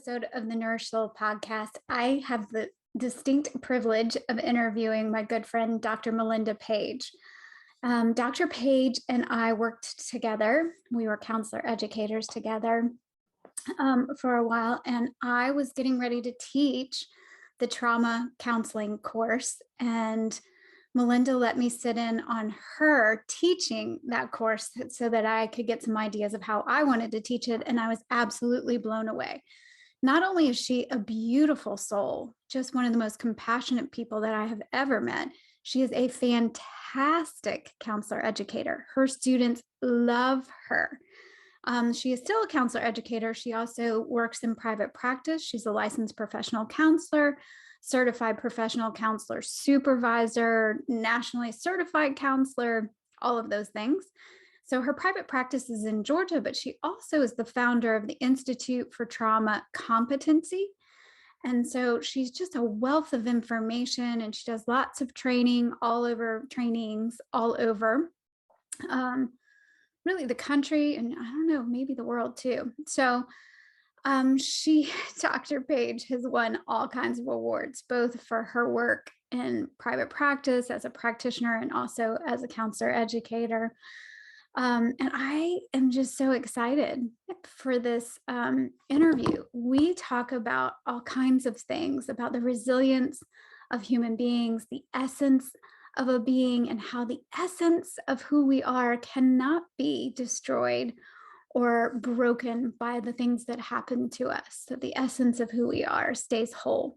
episode of the Relational podcast, I have the distinct privilege of interviewing my good friend, Dr. Melinda Paige. Dr. Paige and I worked together. We were counselor educators together for a while, and I was getting ready to teach the trauma counseling course, and Melinda let me sit in on her teaching that course so that I could get some ideas of how I wanted to teach it. And I was absolutely blown away. Not only is she a beautiful soul, just one of the most compassionate people that I have ever met, she is a fantastic counselor educator. Her students love her. She is still a counselor educator. She also works in private practice. She's a licensed professional counselor, certified professional counselor supervisor, nationally certified counselor, all of those things. So her private practice is in Georgia, but she also is the founder of the Institute for Trauma Competency. And so she's just a wealth of information, and she does lots of trainings all over really the country, and I don't know, maybe the world too. So Dr. Paige has won all kinds of awards, both for her work in private practice as a practitioner and also as a counselor educator. And I am just so excited for this interview. We talk about all kinds of things, about the resilience of human beings, the essence of a being, and how the essence of who we are cannot be destroyed or broken by the things that happen to us. So the essence of who we are stays whole.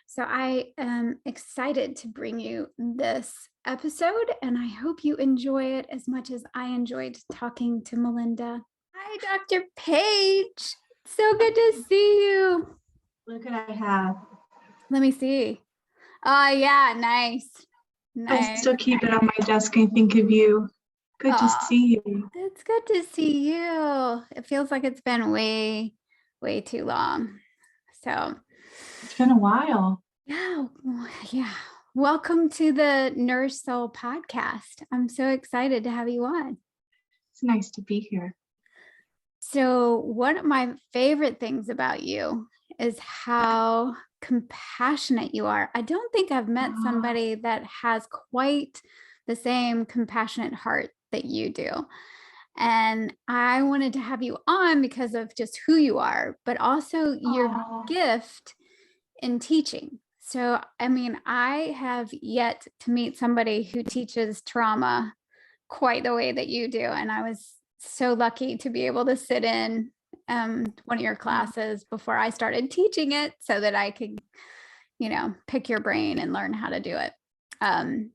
So I am excited to bring you this episode, and I hope you enjoy it as much as I enjoyed talking to Melinda. Hi, Dr. Paige. So good to see you. Look what I have. Let me see. Oh, yeah, nice. I still keep it on my desk and think of you. Good to see you. It's good to see you. It feels like it's been way too long. So it's been a while. Yeah. Welcome to the Nurse Soul podcast. I'm so excited to have you on. It's nice to be here. So one of my favorite things about you is how compassionate you are. I don't think I've met somebody that has quite the same compassionate heart that you do. And I wanted to have you on because of just who you are, but also your gift in teaching. So, I mean, I have yet to meet somebody who teaches trauma quite the way that you do. And I was so lucky to be able to sit in one of your classes before I started teaching it so that I could, pick your brain and learn how to do it.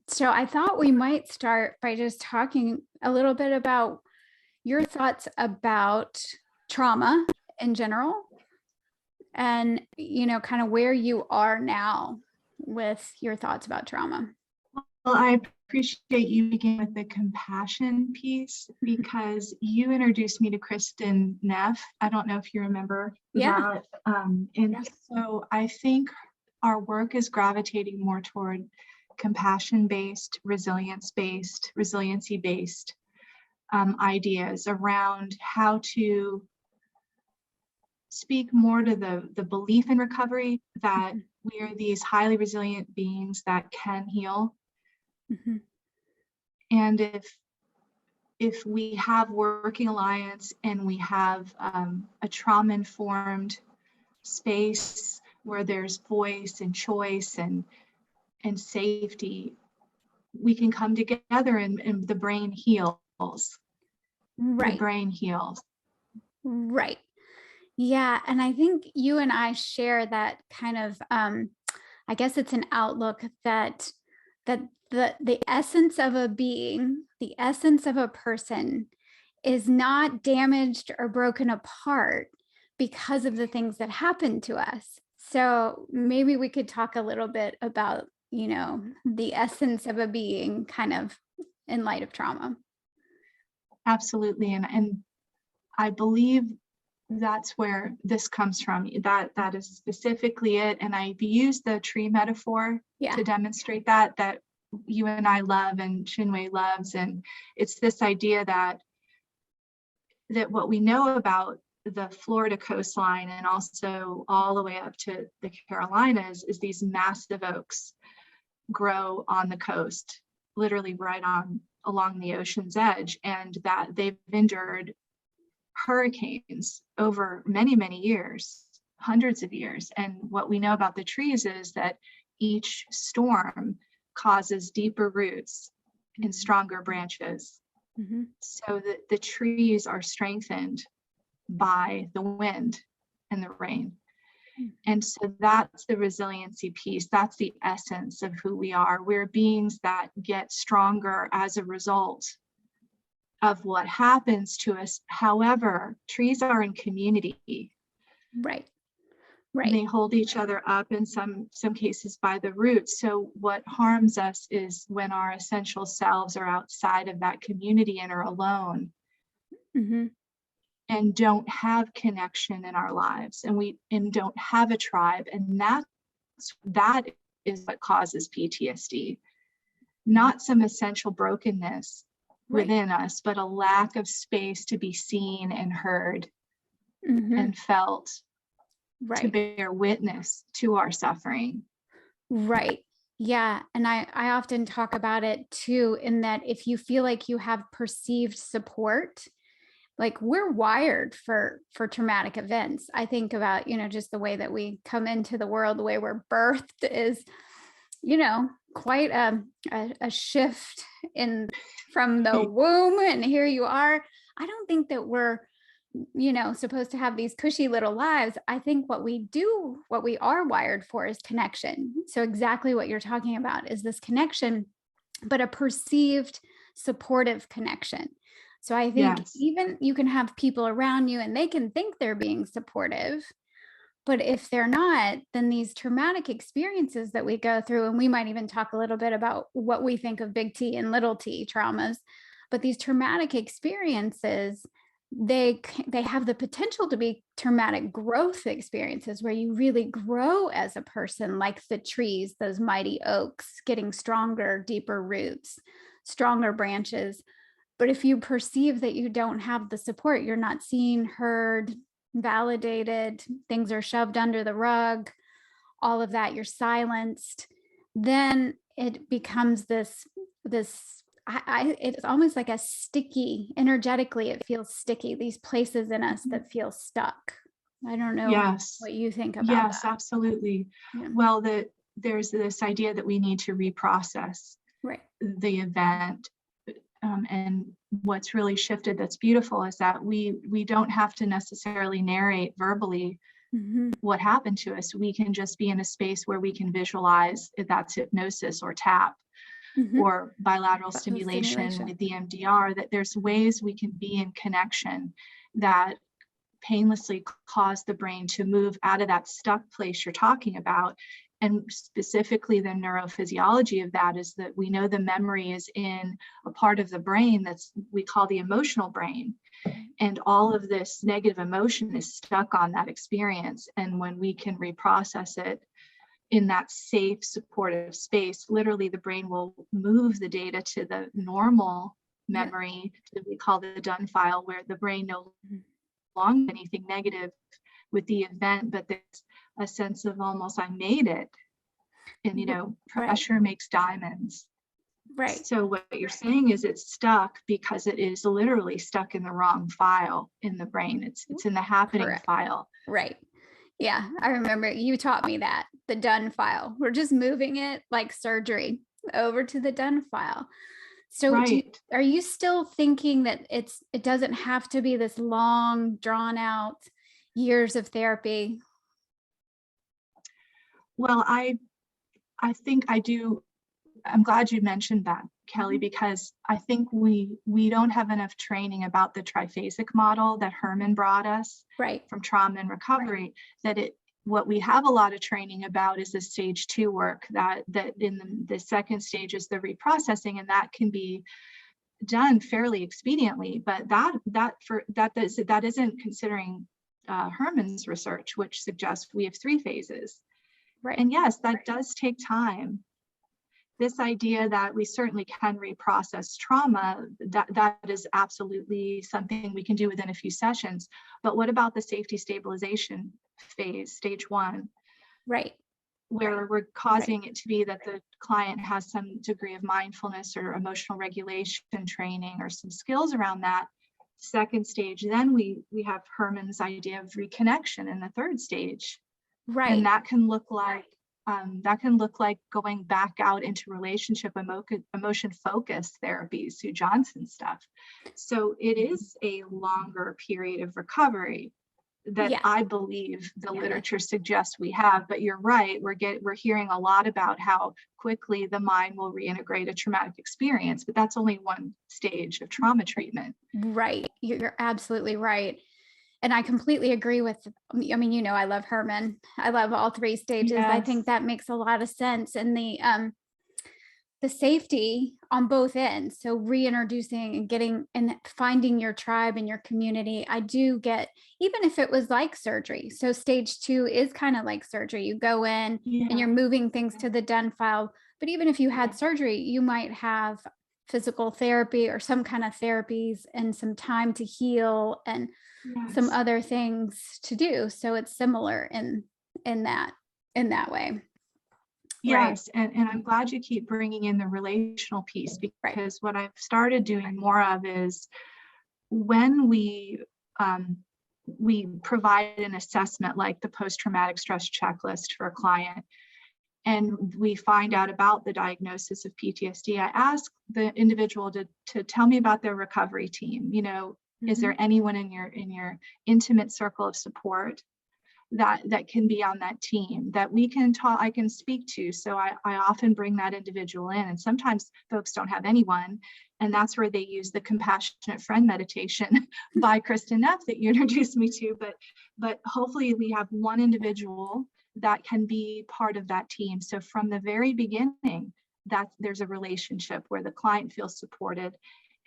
So I thought we might start by just talking a little bit about your thoughts about trauma in general, and, kind of where you are now with your thoughts about trauma. Well, I appreciate you beginning with the compassion piece, because you introduced me to Kristen Neff. I don't know if you remember that. So I think our work is gravitating more toward compassion-based, resiliency-based ideas around how to speak more to the belief in recovery that we are these highly resilient beings that can heal. Mm-hmm. And if we have working alliance and we have a trauma-informed space where there's voice and choice and safety, we can come together and the brain heals. Right. The brain heals. Right. Yeah. And I think you and I share that kind of, I guess it's an outlook that the essence of a being, the essence of a person is not damaged or broken apart because of the things that happen to us. So maybe we could talk a little bit about, the essence of a being kind of in light of trauma. Absolutely. And I believe that's where this comes from. That is specifically it. And I've used the tree metaphor to demonstrate that you and I love and Shinwei loves. And it's this idea that what we know about the Florida coastline and also all the way up to the Carolinas is these massive oaks grow on the coast, literally right on along the ocean's edge, and that they've endured hurricanes over many, many years, hundreds of years. And what we know about the trees is that each storm causes deeper roots and stronger branches. Mm-hmm. So that the trees are strengthened by the wind and the rain. And so that's the resiliency piece. That's the essence of who we are. We're beings that get stronger as a result of what happens to us. However, trees are in community. Right. They hold each other up in some cases by the roots. So what harms us is when our essential selves are outside of that community and are alone. Mm-hmm. And don't have connection in our lives, and don't have a tribe, and that is what causes PTSD. Not some essential brokenness within us, but a lack of space to be seen and heard and felt, to bear witness to our suffering. Right. Yeah. And I often talk about it too, in that if you feel like you have perceived support, like we're wired for traumatic events. I think about, just the way that we come into the world, the way we're birthed is, quite a shift from the womb. And here you are. I don't think that we're, supposed to have these cushy little lives. I think what we are wired for is connection. So exactly what you're talking about is this connection, but a perceived supportive connection. So I think even you can have people around you and they can think they're being supportive, but if they're not, then these traumatic experiences that we go through, and we might even talk a little bit about what we think of big T and little t traumas, but these traumatic experiences, they have the potential to be traumatic growth experiences where you really grow as a person, like the trees, those mighty oaks, getting stronger, deeper roots, stronger branches. But if you perceive that you don't have the support, you're not seen, heard, validated, things are shoved under the rug, all of that, you're silenced, then it becomes this, it's almost like a sticky, energetically, it feels sticky, these places in us that feel stuck. I don't know what you think about that. Yes, absolutely. Yeah. Well, there's this idea that we need to reprocess the event. And what's really shifted that's beautiful is that we don't have to necessarily narrate verbally what happened to us. We can just be in a space where we can visualize, if that's hypnosis or tap or bilateral stimulation with the MDR, that there's ways we can be in connection that painlessly cause the brain to move out of that stuck place you're talking about. And specifically the neurophysiology of that is that we know the memory is in a part of the brain we call the emotional brain. And all of this negative emotion is stuck on that experience. And when we can reprocess it in that safe, supportive space, literally the brain will move the data to the normal memory that we call the done file, where the brain no longer anything negative with the event, but there's a sense of almost, I made it. And, pressure makes diamonds. Right. So what you're saying is it's stuck because it is literally stuck in the wrong file in the brain. It's in the happening file. Right. Yeah. I remember you taught me that, the done file. We're just moving it like surgery over to the done file. So are you still thinking that it doesn't have to be this long, drawn out years of therapy? Well, I think I do. I'm glad you mentioned that, Kelly, because I think we don't have enough training about the triphasic model that Herman brought us from trauma and recovery. What we have a lot of training about is the stage 2 work that in the second stage is the reprocessing, and that can be done fairly expediently. But that isn't considering Herman's research, which suggests we have 3 phases. And yes, that does take time. this idea that we certainly can reprocess trauma, that is absolutely something we can do within a few sessions. But what about the safety stabilization phase, stage 1? Right. Where we're causing it to be that the client has some degree of mindfulness or emotional regulation training or some skills around that. Second stage, then we have Herman's idea of reconnection in the third stage. Right. And that can look like going back out into relationship emotion focused therapy, Sue Johnson stuff. So it is a longer period of recovery that I believe the literature suggests we have. But you're right, we're hearing a lot about how quickly the mind will reintegrate a traumatic experience, but that's only one stage of trauma treatment. Right. You're absolutely right. And I completely agree with, I mean, I love Herman. I love all 3 stages. Yes. I think that makes a lot of sense. And the safety on both ends. So reintroducing and getting and finding your tribe and your community. I do get, even if it was like surgery. So stage 2 is kind of like surgery. You go in and you're moving things to the den file. But even if you had surgery, you might have physical therapy or some kind of therapies and some time to heal and some other things to do. So it's similar in that way. Yes, and I'm glad you keep bringing in the relational piece, because what I've started doing more of is when we provide an assessment like the post-traumatic stress checklist for a client, and we find out about the diagnosis of PTSD, I ask the individual to tell me about their recovery team. Is there anyone in your intimate circle of support that can be on that team that I can speak to? So I often bring that individual in, and sometimes folks don't have anyone, and that's where they use the compassionate friend meditation by Kristen Neff that you introduced me to. But hopefully we have one individual that can be part of that team. So from the very beginning, that there's a relationship where the client feels supported,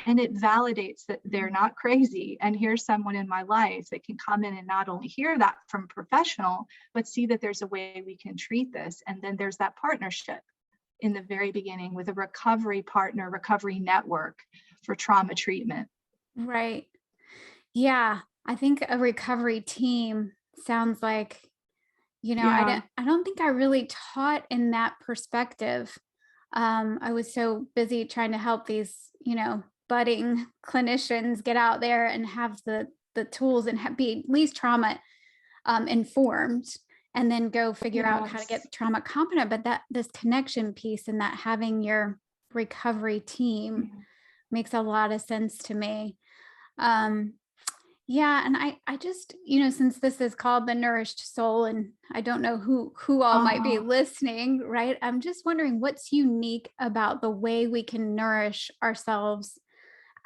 and it validates that they're not crazy. And here's someone in my life that can come in and not only hear that from a professional, but see that there's a way we can treat this. And then there's that partnership in the very beginning with a recovery partner, recovery network for trauma treatment. Right. Yeah. I think a recovery team sounds like, I don't think I really taught in that perspective. I was so busy trying to help these, budding clinicians get out there and have the tools and be at least trauma informed, and then go figure out how to get trauma competent. But that this connection piece and that having your recovery team makes a lot of sense to me. And I just, since this is called The Nourished Soul, and I don't know who all might be listening, right? I'm just wondering what's unique about the way we can nourish ourselves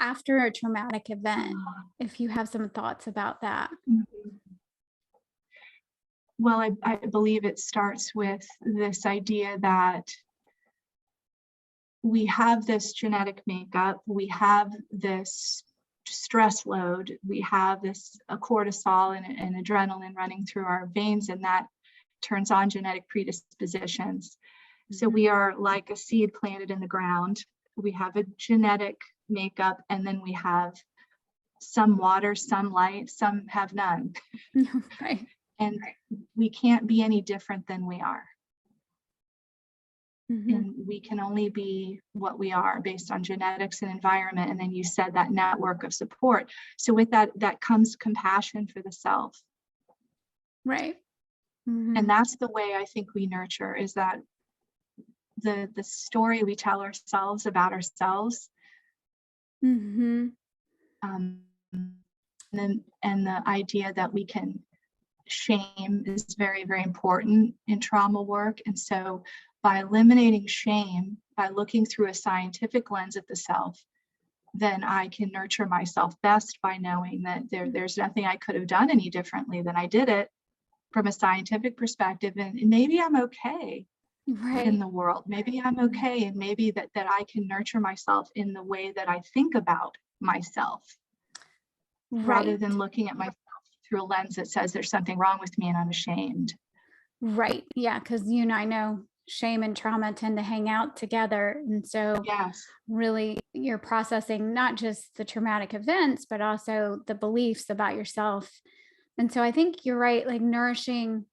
after a traumatic event, if you have some thoughts about that. Well, I believe it starts with this idea that we have this genetic makeup, we have this stress load, we have this cortisol and adrenaline running through our veins, and that turns on genetic predispositions. So we are like a seed planted in the ground. We have a genetic makeup, and then we have some water, some light, some have none. Right. And we can't be any different than we are. And we can only be what we are based on genetics and environment. And then you said that network of support. So with that comes compassion for the self. Right. And that's the way I think we nurture, is that the story we tell ourselves about ourselves. And the idea that we can shame is very, very important in trauma work. And so by eliminating shame, by looking through a scientific lens at the self, then I can nurture myself best by knowing that there's nothing I could have done any differently than I did it from a scientific perspective. And maybe I'm okay in the world. Maybe I'm okay. And maybe that I can nurture myself in the way that I think about myself, rather than looking at myself through a lens that says there's something wrong with me and I'm ashamed. Right. Yeah. Because I know shame and trauma tend to hang out together. And so Yes. really you're processing not just the traumatic events, but also the beliefs about yourself. And so I think you're right, like nourishing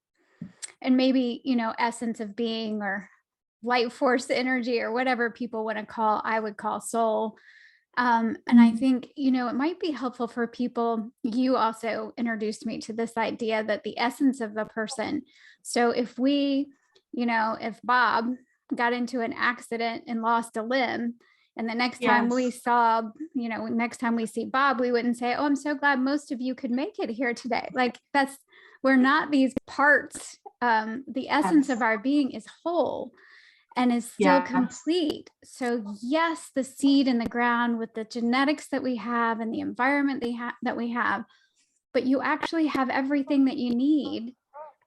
and maybe, essence of being or light force energy or whatever people want to call, I would call soul. And I Mhm. think, it might be helpful for people. You also introduced me to this idea that the essence of the person. So if Bob got into an accident and lost a limb, and the Yes. next time we see Bob, we wouldn't say, "Oh, I'm so glad most of you could make it here today." Like we're not these parts. The essence of Yes. our being is whole and is still Yes. complete. So yes, the seed in the ground with the genetics that we have and the environment that we have, but you actually have everything that you need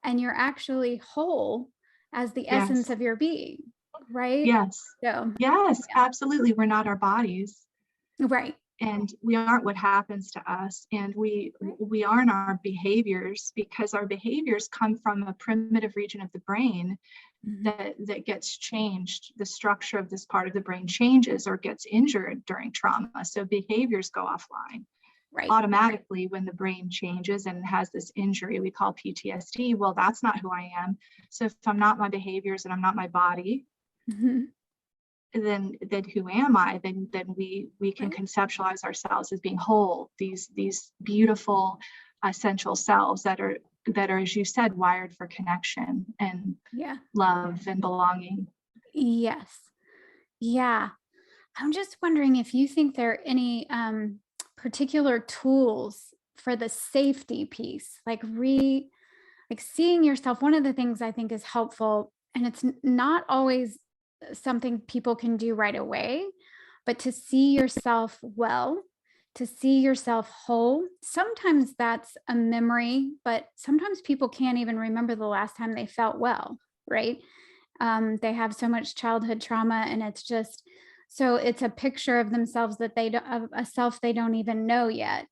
and you're actually whole as the essence Yes. of your being, right? Yes. So, Yes, yeah, absolutely. We're not our bodies, right. and we aren't what happens to us, and Right. we aren't our behaviors, because our behaviors come from a primitive region of the brain Mhm. that gets changed. The structure of this part of the brain changes or gets injured during trauma. So behaviors go offline Right. automatically when the brain changes and has this injury we call PTSD. Well, that's not who I am. So if I'm not my behaviors and I'm not my body, Mhm. then who am I? Then we can Right. conceptualize ourselves as being whole, these beautiful essential selves that are, as you said, wired for connection and Yeah. love and belonging. Yes. Yeah. I'm just wondering if you think there are any particular tools for the safety piece, like seeing yourself. One of the things I think is helpful, and it's not always something people can do right away, but to see yourself well, to see yourself whole. Sometimes that's a memory, but sometimes people can't even remember the last time they felt well, right? They have so much childhood trauma, and it's a picture of themselves that they don't, of a self they don't even know yet.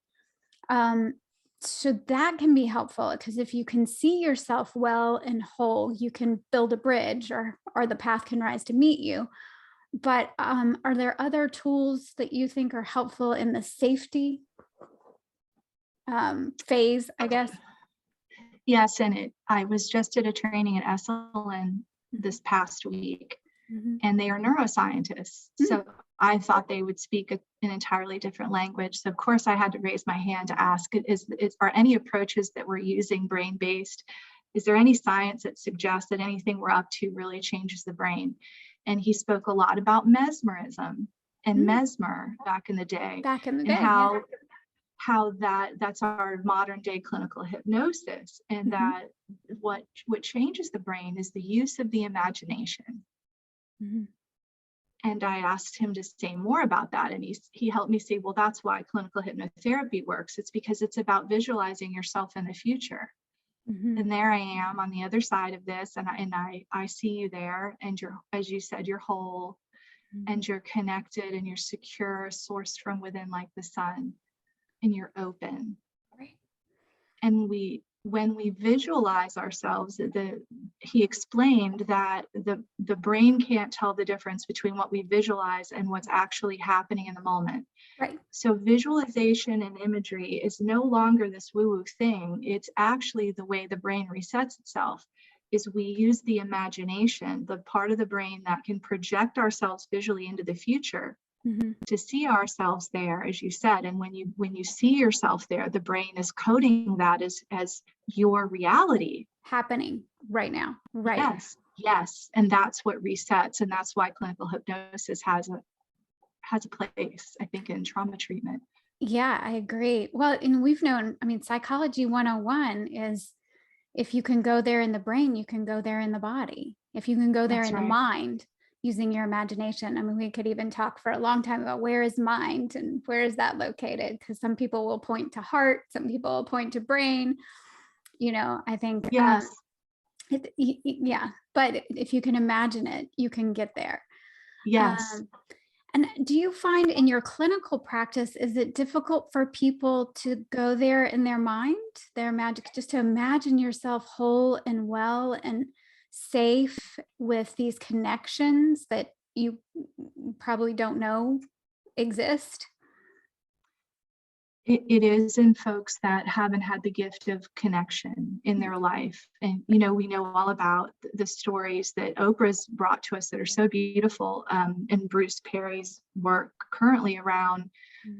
Um, so that can be helpful because if you can see yourself well and whole, you can build a bridge, or the path can rise to meet you. But are there other tools that you think are helpful in the safety phase, I guess? Yes, and I was just at a training at Esalen Mhm. this past week, Mhm. and they are neuroscientists. Mm. So I thought they would speak an entirely different language. So of course I had to raise my hand to ask, are any approaches that we're using brain-based? Is there any science that suggests that anything we're up to really changes the brain? And he spoke a lot about mesmerism and Mm. mesmer back in the day, Back in the and day, yeah. how that's our modern day clinical hypnosis, and Mhm. that what changes the brain is the use of the imagination. Mhm. And I asked him to say more about that, and he helped me see, well, that's why clinical hypnotherapy works. It's because it's about visualizing yourself in the future. Mhm. And there I am on the other side of this, and I see you there, and you're, as you said, you're whole, Mhm. and you're connected, and you're secure, sourced from within like the sun, and you're open. Right. And when we visualize ourselves, he explained that the brain can't tell the difference between what we visualize and what's actually happening in the moment. Right. So visualization and imagery is no longer this woo-woo thing. It's actually the way the brain resets itself. Is we use the imagination, the part of the brain that can project ourselves visually into the future, Mhm. to see ourselves there, as you said. And when you see yourself there, the brain is coding that as your reality. Happening right now. Right. Yes, yes. And that's what resets, and that's why clinical hypnosis has a place, I think, in trauma treatment. Yeah, I agree. Well, and we've known, I mean, psychology 101 is if you can go there in the brain, you can go there in the body. If you can go there That's in the right. mind using your imagination. I mean, we could even talk for a long time about where is mind and where is that located? Because some people will point to heart, some people will point to brain. I think, Yes, yeah, but if you can imagine it, you can get there. yes. Um, And do you find in your clinical practice, is it difficult for people to go there in their mind, their magic, just to imagine yourself whole and well? And safe with these connections that you probably don't know exist? It is in folks that haven't had the gift of connection in their life. And, we know all about the stories that Oprah's brought to us that are so beautiful, and Bruce Perry's work currently around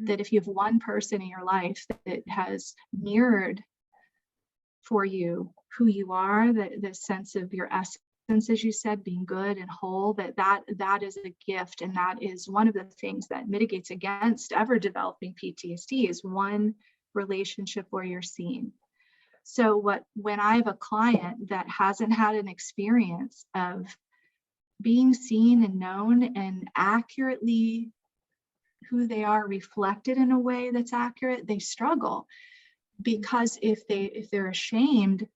that if you have one person in your life that has mirrored for you who you are, the sense of your essence, as you said, being good and whole, that is a gift. And that is one of the things that mitigates against ever developing PTSD, is one relationship where you're seen. So when I have a client that hasn't had an experience of being seen and known and accurately who they are reflected in a way that's accurate, they struggle. Because if they're ashamed,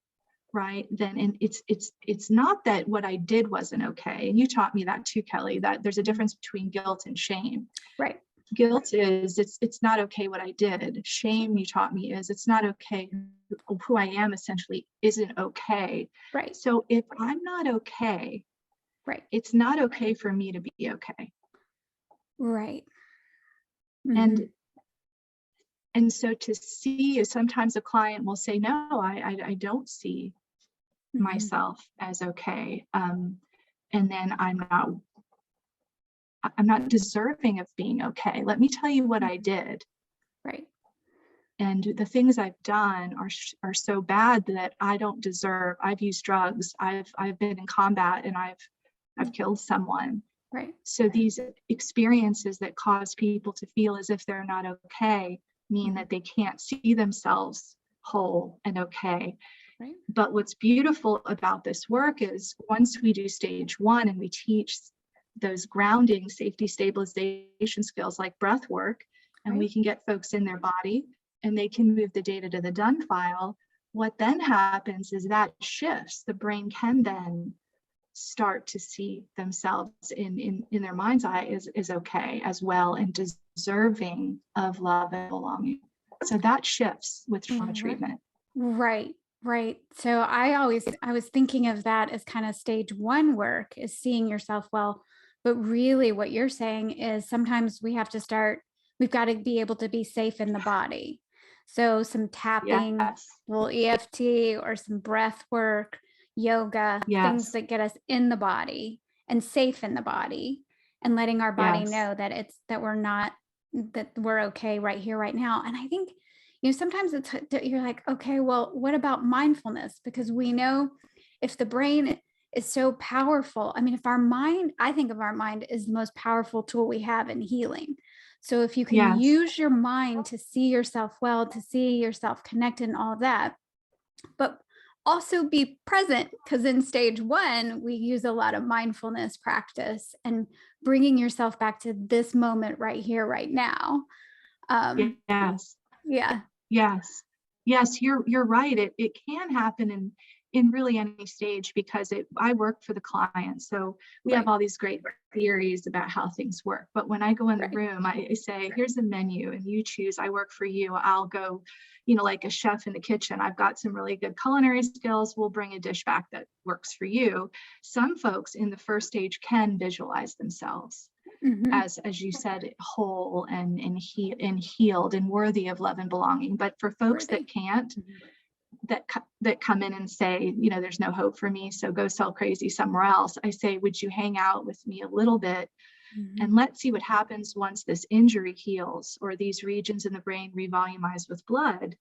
right, then, and it's not that what I did wasn't okay. And you taught me that too, Kelli, that there's a difference between guilt and shame. Right. Guilt is it's not okay what I did. Shame, you taught me, is it's not okay. Who I am essentially isn't okay. Right. So if I'm not okay, Right. it's not okay for me to be okay. Right. And so to see, sometimes a client will say, no, I don't see myself as okay. And then I'm not deserving of being okay. Let me tell you what I did. Right. And the things I've done are so bad that I don't deserve. I've used drugs. I've been in combat, and I've killed someone. Right. So these experiences that cause people to feel as if they're not okay mean that they can't see themselves whole and okay. Right. But what's beautiful about this work is once we do stage 1 and we teach those grounding safety stabilization skills like breath work, and we can get folks in their body and they can move the data to the done file, what then happens is that shifts. The brain can then start to see themselves in their mind's eye is okay as well, and deserving of love and belonging. So that shifts with trauma treatment. Right. So I was thinking of that as kind of stage 1 work, is seeing yourself well. But really what you're saying is sometimes we've got to be able to be safe in the body. So some tapping, Yes. little EFT, or some breath work, yoga, things that get us in the body and safe in the body, and letting our body know that we're okay right here, right now. And I think, sometimes you're like, okay, well, what about mindfulness? Because we know if the brain is so powerful, I think of our mind as the most powerful tool we have in healing. So if you can use your mind to see yourself well, to see yourself connected and all of that, but also be present, because in stage 1, we use a lot of mindfulness practice and bringing yourself back to this moment right here, right now. Yes. Yeah. Yes, you're right. It can happen in really any stage, because I work for the client. So we have all these great theories about how things work. But when I go in the room, I say, here's the menu and you choose. I work for you. I'll go, like a chef in the kitchen. I've got some really good culinary skills. We'll bring a dish back that works for you. Some folks in the first stage can visualize themselves as you said, whole and healed and worthy of love and belonging. But for folks that can't, that come in and say, there's no hope for me, so go sell crazy somewhere else, I say, would you hang out with me a little bit and let's see what happens once this injury heals, or these regions in the brain revolumize with blood,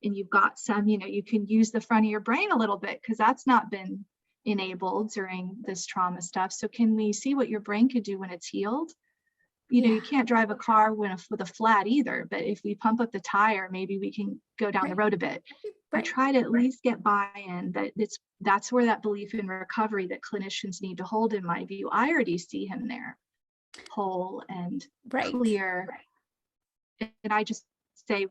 and you've got some, you can use the front of your brain a little bit, because that's not been enabled during this trauma stuff. So can we see what your brain could do when it's healed? You can't drive a car with a flat either, but if we pump up the tire, maybe we can go down the road a bit. I try to at least get buy-in that's where that belief in recovery that clinicians need to hold, in my view. I already see him there, whole and clear. And I just say,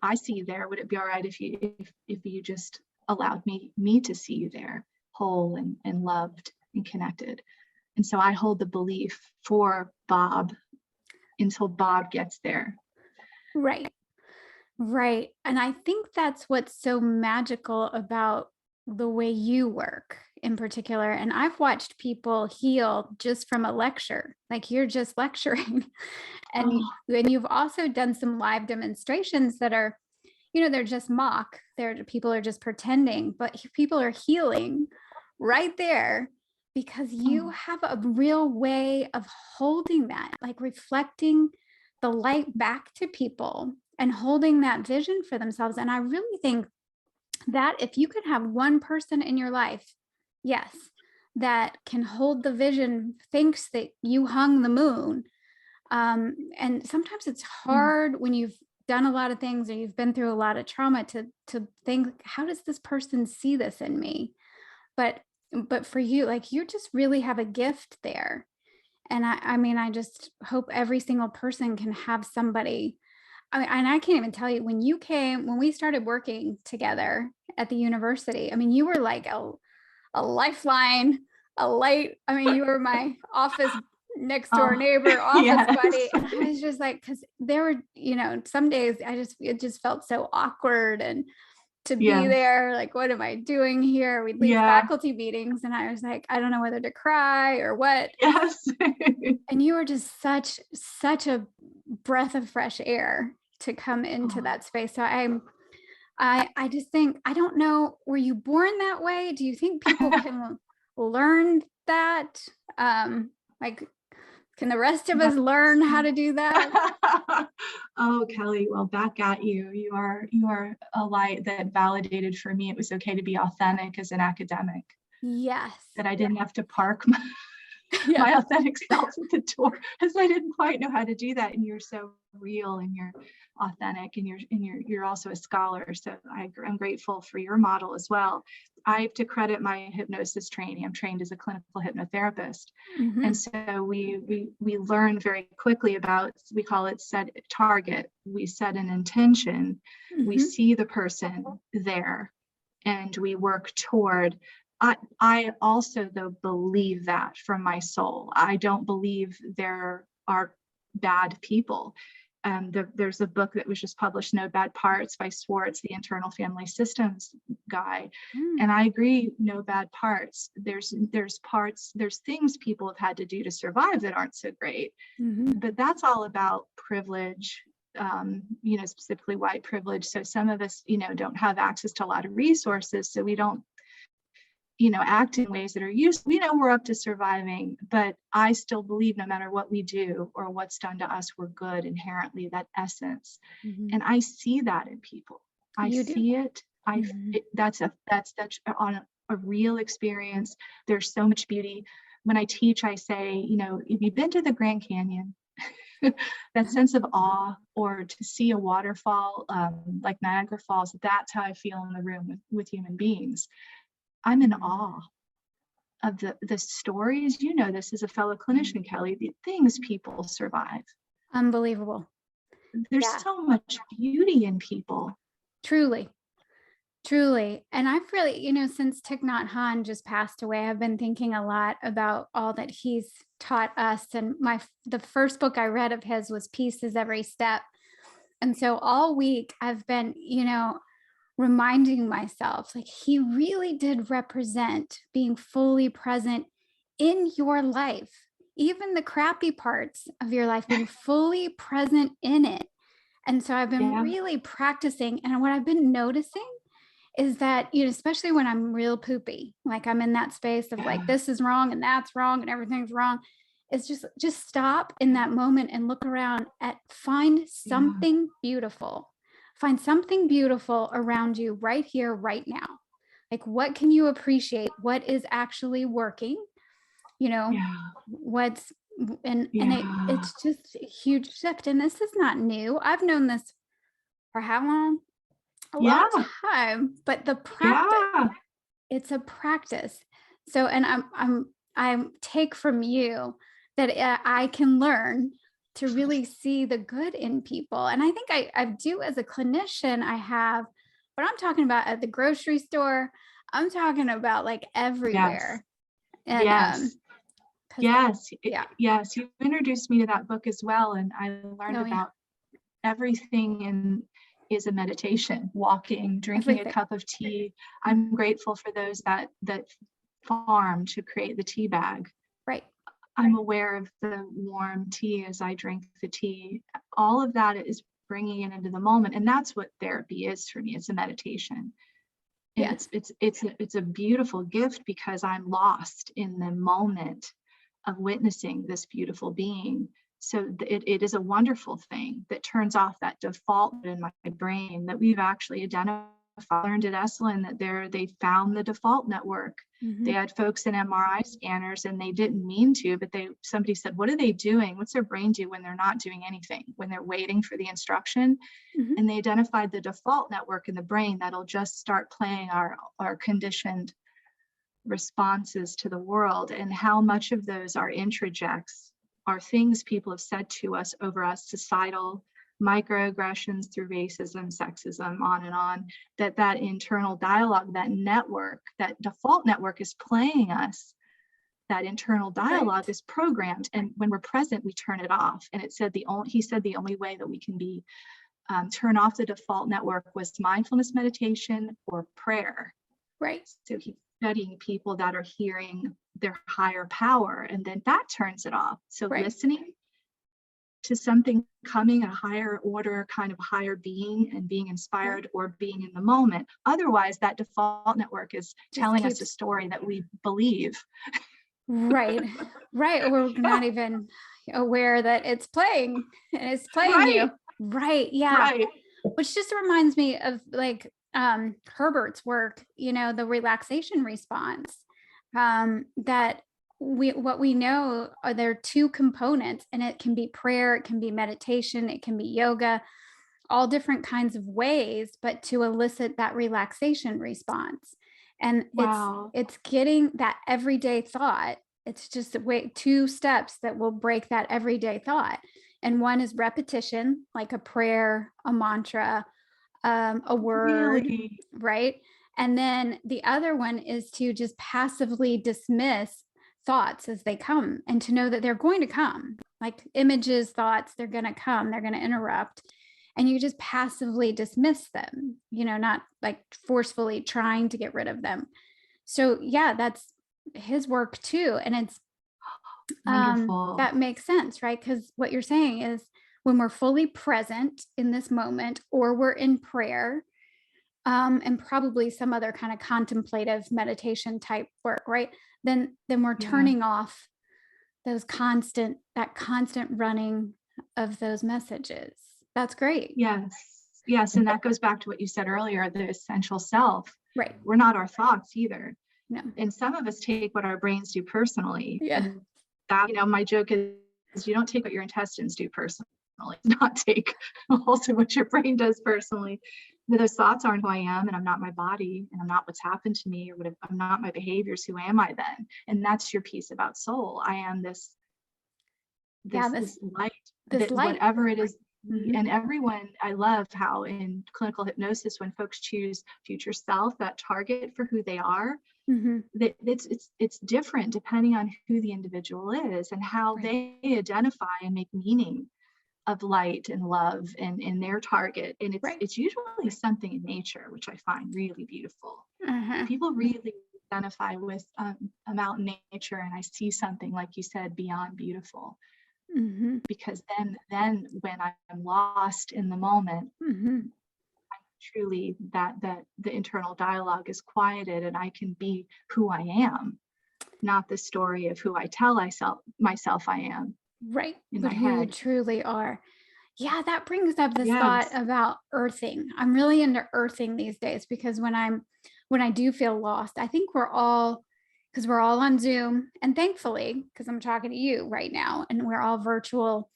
I see you there. Would it be all right if you just allowed me to see you there, whole and loved and connected? And so I hold the belief for Bob until Bob gets there. Right. And I think that's what's so magical about the way you work, in particular, and I've watched people heal just from a lecture, like you're just lecturing. And Oh, then you've also done some live demonstrations that are, they're just mock. People are just pretending, but people are healing right there because you oh, have a real way of holding that, like reflecting the light back to people and holding that vision for themselves. And I really think that if you could have one person in your life, yes, that can hold the vision, thinks that you hung the moon. And sometimes it's mm, hard when you've done a lot of things or you've been through a lot of trauma to think, how does this person see this in me? But for you, like you just really have a gift there. And I mean, I just hope every single person can have somebody. I mean, and I can't even tell you when we started working together at the university, I mean, you were like a lifeline, a light. I mean, you were my office next door oh, neighbor, office yes, buddy. And I was just like, because there were, some days it just felt so awkward and to be yes, there, like, what am I doing here? We'd leave yeah, faculty meetings and I was like, I don't know whether to cry or what. yes, And you were just such a breath of fresh air to come into oh, that space. So I just think, I don't know, were you born that way? Do you think people can learn that? Like, can the rest of us that's learn how to do that? oh, Kelly, well, back at you. You are a light that validated for me it was okay to be authentic as an academic, Yes. that I didn't have to park my Yes. authentic self at the door because I didn't quite know how to do that. And you're so real and you're authentic and you're also a scholar. So I'm grateful for your model as well. I have to credit my hypnosis training. I'm trained as a clinical hypnotherapist. And Hmm. so we learn very quickly about, we call it set target. We set an intention. We Hmm. see the person there and we work toward. I also, though, believe that from my soul. I don't believe there are bad people. There's a book that was just published, No Bad Parts by Swartz, the internal family systems guy. And I agree, no bad parts. There's things people have had to do to survive that aren't so great. Hmm. But that's all about privilege, specifically white privilege. So some of us, don't have access to a lot of resources. So we don't act in ways that are used. We know we're up to surviving, but I still believe no matter what we do or what's done to us, we're good inherently, that essence. Hmm. And I see that in people. I You do. see it. Hmm. That's on a real experience. There's so much beauty. When I teach, I say, if you've been to the Grand Canyon, that sense of awe, or to see a waterfall like Niagara Falls, that's how I feel in the room with human beings. I'm in awe of the stories, this as a fellow clinician, Kelly, the things people survive. Unbelievable. There's Yeah, so much beauty in people. truly. Truly. And I've really, since Thich Nhat Hanh just passed away, I've been thinking a lot about all that he's taught us. And the first book I read of his was Peace is Every Step. And so all week I've been, reminding myself, like, he really did represent being fully present in your life, even the crappy parts of your life, being fully present in it. And so I've been Yeah, really practicing. And what I've been noticing is that, especially when I'm real poopy, like I'm in that space of like, yeah, this is wrong and that's wrong and everything's wrong. It's just stop in yeah, that moment and look around at find yeah, something beautiful. Find something beautiful around you right here, right now. Like, what can you appreciate? What is actually working? You know, yeah, what's yeah, it's just a huge shift. And this is not new. I've known this for how long? A long yeah, time, but the practice, yeah, it's a practice. So, and I take from you that I can learn to really see the good in people. And I think I do as a clinician, I have, but I'm talking about at the grocery store. I'm talking about like yes, everywhere. And, yes, cause yes, yeah. yes. You introduced me to that book as well, and I learned Oh yeah. about everything in is a meditation, walking, drinking a Everything. cup of tea. Mhm. I'm grateful for those that farm to create the tea bag. Right. I'm aware of the warm tea as I drink the tea. All of that is bringing it into the moment. And that's what therapy is for me. It's a meditation. And Yes. it's a beautiful gift because I'm lost in the moment of witnessing this beautiful being. So it is a wonderful thing that turns off that default in my brain that we've actually identified. Learned at Esalen that they found the default network. They had folks in MRI scanners and they didn't mean to, but somebody said, what are they doing? What's their brain do when they're not doing anything, when they're waiting for the instruction? And they identified the default network in the brain that'll just start playing our conditioned responses to the world, and how much of those are introjects, are things people have said to us over us, societal microaggressions through racism, sexism, on and on, that internal dialogue, that network, that default network is playing us. That internal dialogue is programmed, and when we're present, we turn it off. And he said the only way that we can turn off the default network was mindfulness meditation or prayer. Right. So he's studying people that are hearing their higher power, and then that turns it off. So listening to something coming, a higher order, kind of higher being, and being inspired or being in the moment. Otherwise, that default network is telling us a story that we believe. Right. We're not even aware that it's playing and it's playing you. Right. Yeah. Right. Which just reminds me of like Herbert's work, the relaxation response, that what we know are there are two components, and it can be prayer, it can be meditation, it can be yoga, all different kinds of ways, but to elicit that relaxation response. And it's getting that everyday thought. It's just two steps that will break that everyday thought. And one is repetition, like a prayer, a mantra, a word, right? And then the other one is to just passively dismiss thoughts as they come, and to know that they're going to come, like images, thoughts, they're going to come, they're going to interrupt. And you just passively dismiss them, not like forcefully trying to get rid of them. So yeah, that's his work too. And it's wonderful. That makes sense, right? Because what you're saying is when we're fully present in this moment, or we're in prayer, and probably some other kind of contemplative meditation type work, right? Then we're turning off that constant running of those messages. That's great. Yes. And that goes back to what you said earlier, the essential self. Right. We're not our thoughts either. No. And some of us take what our brains do personally. Yeah. And that, my joke is you don't take what your intestines do personally, not take also what your brain does personally. Those thoughts aren't who I am, and I'm not my body, and I'm not what's happened to me, or I'm not my behaviors. Who am I then? And that's your piece about soul. I am this light, whatever it is. And everyone, I love how in clinical hypnosis, when folks choose future self, that target for who they are, it's different depending on who the individual is and how they identify and make meaning of light and love and in their target. And it's usually something in nature, which I find really beautiful. People really identify with a mountain nature, and I see something, like you said, beyond beautiful. Because then when I'm lost in the moment, I'm truly that the internal dialogue is quieted, and I can be who I am, not the story of who I tell myself I am. Right. But who you truly are. Yeah, that brings up this thought about earthing. I'm really into earthing these days, because when I do feel lost, I think because we're all on Zoom, and thankfully, because I'm talking to you right now, and we're all virtual,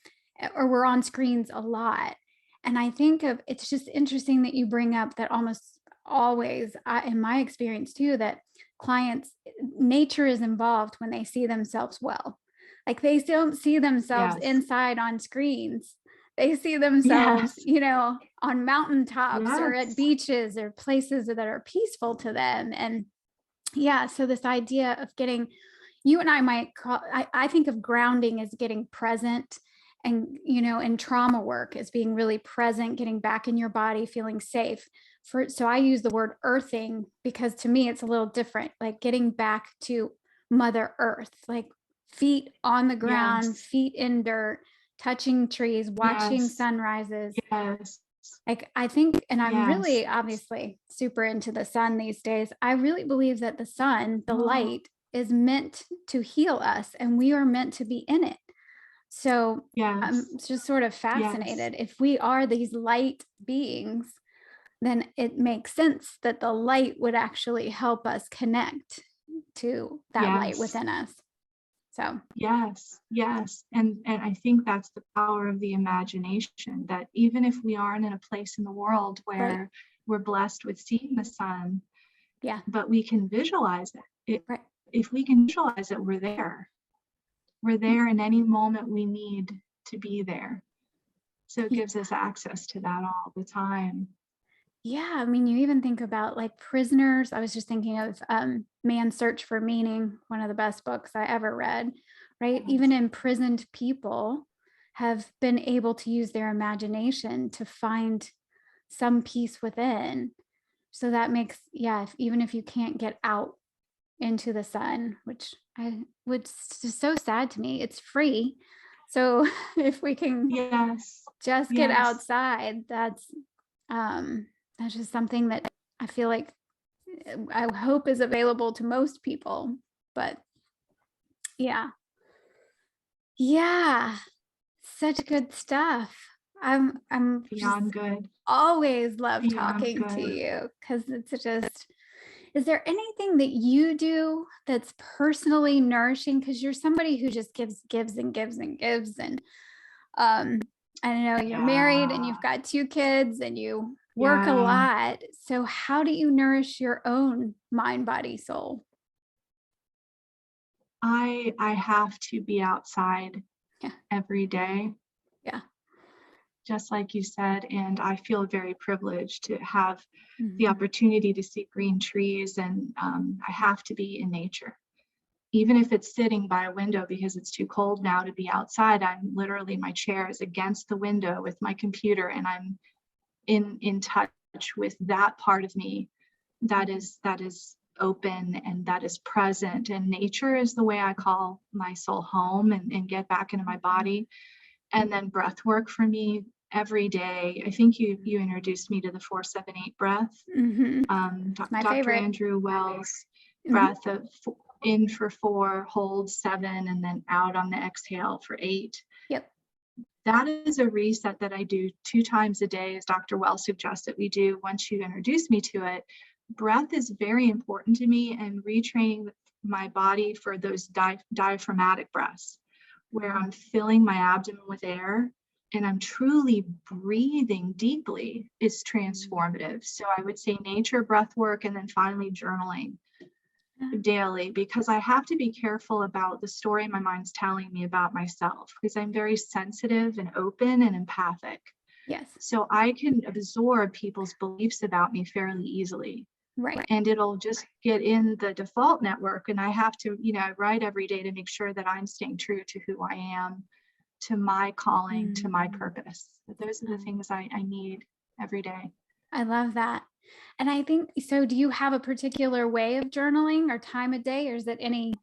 or we're on screens a lot. And I think it's just interesting that you bring up that almost always, in my experience too, that clients, nature is involved when they see themselves well. Like they don't see themselves inside on screens. They see themselves, on mountaintops or at beaches or places that are peaceful to them. And so this idea of you and I might call, I think of grounding as getting present And, and trauma work is being really present, getting back in your body, feeling safe. So I use the word earthing because to me it's a little different, like getting back to Mother Earth, like feet on the ground, Yes. feet in dirt, touching trees, watching Yes. sunrises. Yes. Like I think, and I'm Yes. really obviously super into the sun these days. I really believe that the sun, the Oh, light, is meant to heal us and we are meant to be in it. So I'm yes. just sort of Yes. fascinated. If we are these light beings, then it makes sense that the light would actually help us connect to that light Yes. within us. So, Yes. Yes. And I think that's the power of the imagination, that even if we aren't in a place in the world right. where we're blessed with seeing the sun, Yeah. but we can visualize it. Right. If we can visualize it, we're there. We're there in any moment we need to be there. So it y- gives us access to that all the time. Yeah. I mean, you even think about like prisoners. I was just thinking of Man's Search for Meaning, one of the best books I ever read, right? Even Yes. imprisoned people have been able to use their imagination to find some peace within. So that makes, yeah, even if you can't get out into the sun, which just so sad to me. It's free. So if we can Yes. just get Yes. outside, that's just something that I feel like I hope is available to most people. But yeah. Yeah. Such good stuff. I'm just Beyond good. always love Beyond talking to good. you because it's just, is there anything that you do that's personally nourishing? Because you're somebody who just gives and gives and gives. And um, I know you're married and Yeah. you've got 2 kids and you work a Yeah. lot. So how do you nourish your own mind, body, soul? I have to be outside Yeah. every day, Yeah. just like you said, and I feel very privileged to have the Mhm. opportunity to see green trees, and I have to be in nature. Even if it's sitting by a window because it's too cold now to be outside, I'm literally, my chair is against the window with my computer, and I'm in touch with that part of me that is open and that is present. And nature is the way I call my soul home, and get back into my body. And then breath work for me every day. I think you introduced me to the 4-7-8 breath. Mhm. It's my Dr. favorite. Andrew Wells Mhm. breath of in for 4, hold 7, and then out on the exhale for 8. Yep. That is a reset that I do 2 times a day, as Dr. Wells suggests that we do once you introduce me to it. Breath is very important to me, and retraining my body for those diaphragmatic breaths, where I'm filling my abdomen with air and I'm truly breathing deeply, is transformative. So I would say nature, breath work, and then finally journaling daily, because I have to be careful about the story my mind's telling me about myself, because I'm very sensitive and open and empathic. Yes. So I can absorb people's beliefs about me fairly easily, Right. and it'll just get in the default network. And I have to, I write every day to make sure that I'm staying true to who I am, to my calling, to my Mm. purpose. But those are the things I need every day. I love that. And I think so. Do you have a particular way of journaling or time of day, or is it any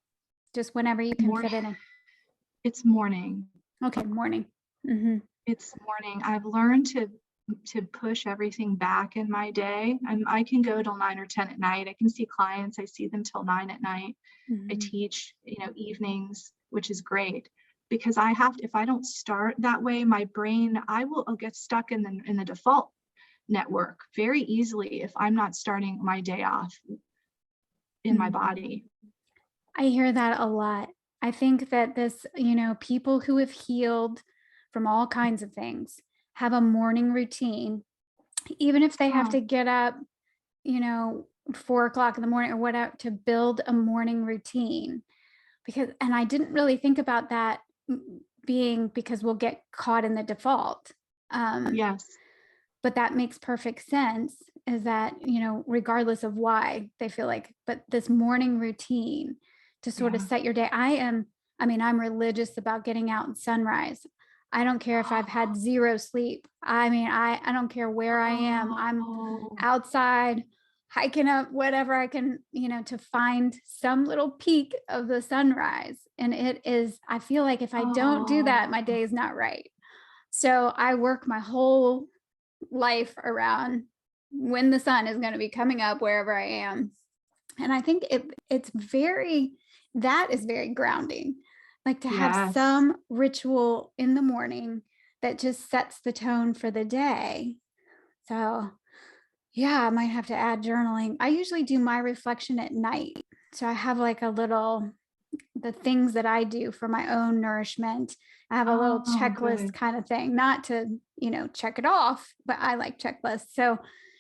just whenever you can More, fit it in? it's morning. Okay, morning. Hmm. It's morning. I've learned to push everything back in my day. I can go till 9 or 10 at night. I can see clients. I see them till 9 at night. I Hmm. teach, evenings, which is great, because I have to, if I don't start that way, my brain, I'll get stuck in the default network very easily if I'm not starting my day off in my body. I hear that a lot. I think that this, people who have healed from all kinds of things have a morning routine, even if they have Oh, to get up, 4 o'clock in the morning or whatever, to build a morning routine. And I didn't really think about that being because we'll get caught in the default. Um, yes. but that makes perfect sense, is that, regardless of why they feel like, but this morning routine to sort of Yeah. set your day. I mean, I'm religious about getting out and sunrise. I don't care if I've had zero sleep. I mean, I don't care where I am. I'm Oh, outside hiking up whatever I can, to find some little peak of the sunrise. And it is, I feel like if I don't do that, my oh, day is not right. So I work my whole life around when the sun is going to be coming up wherever I am. And I think it's very, that is very grounding. Like to have yes. some ritual in the morning that just sets the tone for the day. So yeah, I might have to add journaling. I usually do my reflection at night. So I have like a little, the things that I do for my own nourishment. I have a little Oh, checklist good. kind of thing, not to, check it off, but I like checklists. So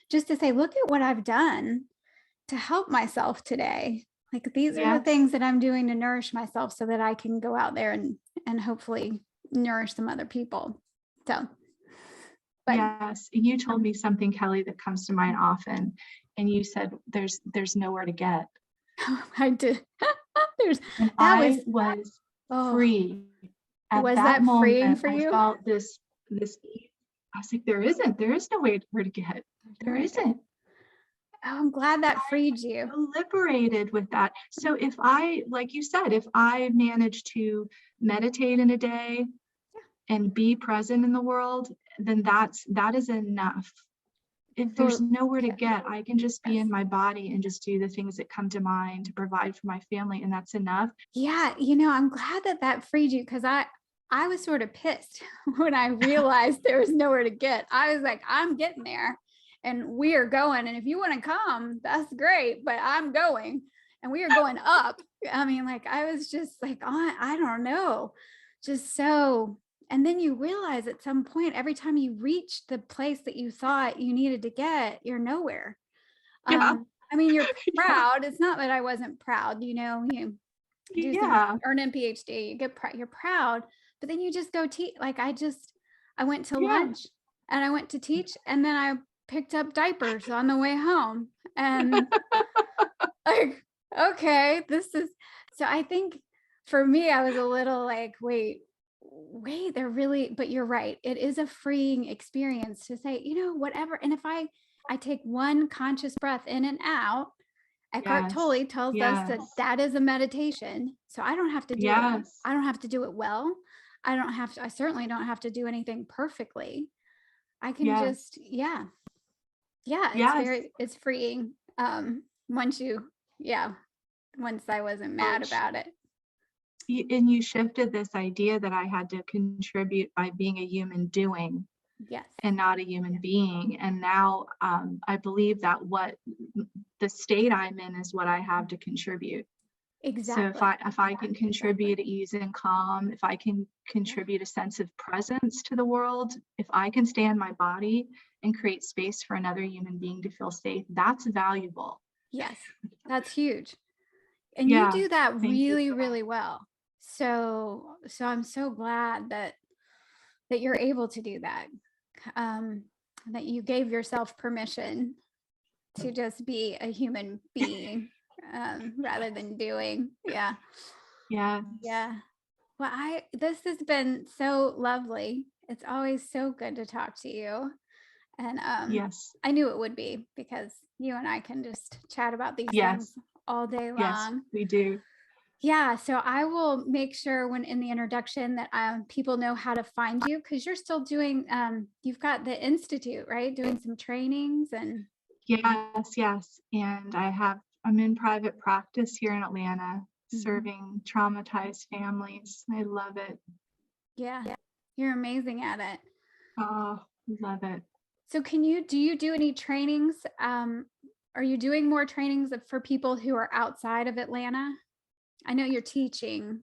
just to say, look at what I've done to help myself today. Like these are the Yes. things that I'm doing to nourish myself so that I can go out there and hopefully nourish some other people. So, but Yes. And you told me something, Kelli, that comes to mind often. And you said there's nowhere to get. I did. There's And that was I was oh, free. At was that that freeing moment, for I you? felt this ease. I was like, there is no way where to get. There's There nowhere to go. isn't. Oh, I'm glad that freed you. Liberated with that. So if I, like you said, if I manage to meditate in a day and be present in the world, then that is enough. If there's For nowhere to yeah, get, I can just be yes. in my body and just do the things that come to mind to provide for my family, and that's enough. Yeah, I'm glad that that freed you because I was sort of pissed when I realized there was nowhere to get. I was like, I'm getting there and we are going. And if you want to come, that's great, but I'm going and we are going up. I mean, like, I was just like, oh, I don't know. Just so, and then you realize at some point, every time you reach the place that you thought you needed to get, you're nowhere. Yeah, I mean, you're yeah, proud. It's not that I wasn't proud, you do some yeah, earn a PhD, you get you're proud, but then you just go teach. Like I went to yeah. lunch and I went to teach, and then I picked up diapers on the way home, and like, okay, this is so. I think for me, I was a little like, wait, they're really. But you're right. It is a freeing experience to say, whatever. And if I take one conscious breath in and out, Eckhart Yes, Tolle tells us that yes, that is a meditation. So I don't have to do it. yes, I don't have to do it well. I certainly don't have to do anything perfectly. I can yes, just, yeah, yes. it's freeing. Once you, yeah, once I wasn't Well, mad about it. and you shifted this idea that I had to contribute by being a human doing Yes, and not a human being. And now I believe that what the state I'm in is what I have to contribute. So if exactly. I can contribute ease and calm, if I can contribute a sense of presence to the world, if I can stay in my body and create space for another human being to feel safe, that's valuable. Yes, that's huge. And you Yeah, do that thank you really, for that. really well. So I'm so glad that you're able to do that. um, that you gave yourself permission to just be a human being rather than doing. Yeah. Yes, Yeah. Well, this has been so lovely. It's always so good to talk to you. And yes, I knew it would be because you and I can just chat about these things yes, all day yes, long. we do. Yeah, so I will make sure when in the introduction that people know how to find you because you're still doing, you've got the Institute, right? Doing some trainings and Yes, yes. And I'm in private practice here in Atlanta, mhm. serving traumatized families. I love it. Yeah, you're amazing at it. Oh, love it. So do you do any trainings? Are you doing more trainings for people who are outside of Atlanta? I know you're teaching,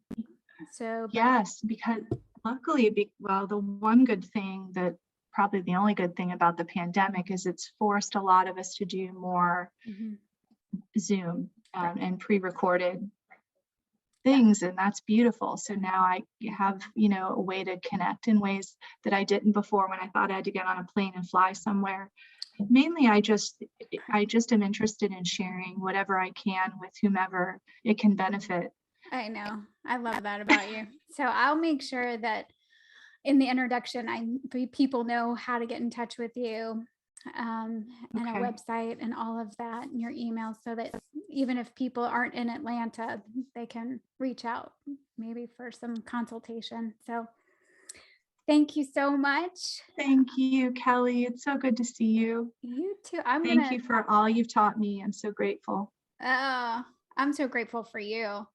so, but Yes, because luckily, well, the one good thing that probably the only good thing about the pandemic is it's forced a lot of us to do more mhm, Zoom right. and pre-recorded Yeah. things, and that's beautiful. So now I have, a way to connect in ways that I didn't before when I thought I had to get on a plane and fly somewhere. Mainly I just am interested in sharing whatever I can with whomever it can benefit. I know. I love that about you. So I'll make sure that in the introduction, people know how to get in touch with you, and a Okay. website and all of that, and your email, so that even if people aren't in Atlanta, they can reach out maybe for some consultation. So thank you so much. Thank you, Kelly. It's so good to see you. You too. Thank you for all you've taught me. I'm so grateful. I'm so grateful for you.